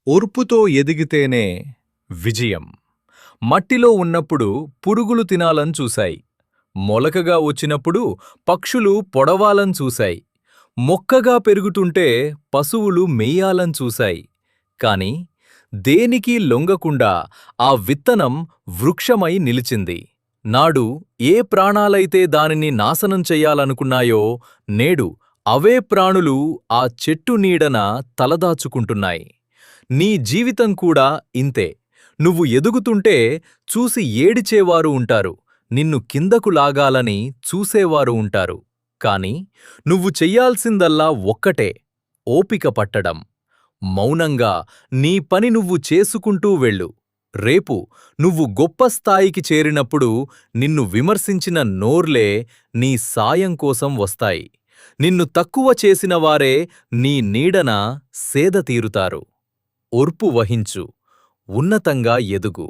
ఓర్పుతో ఎదిగితేనే విజయం. మట్టిలో ఉన్నప్పుడు పురుగులు తినాలని చూశాయి. మొలకగా వచ్చినప్పుడు పక్షులు పొడవాలని చూశాయి. మొక్కగా పెరుగుతుంటే పశువులు మేయాలని చూశాయి. కాని దేనికీ లొంగకుండా ఆ విత్తనం వృక్షమై నిలిచింది. నాడు ఏ ప్రాణాలైతే దానిని నాశనం చెయ్యాలనుకున్నాయో నేడు అవే ప్రాణులు ఆ చెట్టు నీడన తలదాచుకుంటున్నాయి. నీ జీవితం కూడా ఇంతే. నువ్వు ఎదుగుతుంటే చూసి ఏడిచేవారు ఉంటారు. నిన్ను కిందకు లాగాలని చూసేవారు ఉంటారు. కాని నువ్వు చెయ్యాల్సిందల్లా ఒక్కటే, ఓపిక పట్టడం. మౌనంగా నీ పని నువ్వు చేసుకుంటూ వెళ్ళు. రేపు నువ్వు గొప్ప స్థాయికి చేరినప్పుడు నిన్ను విమర్శించిన నోర్లే నీ సాయం కోసం వస్తాయి. నిన్ను తక్కువ చేసిన వారే నీ నీడన సేద తీరుతారు. ఓర్పు వహించు, ఉన్నతంగా ఎదుగు.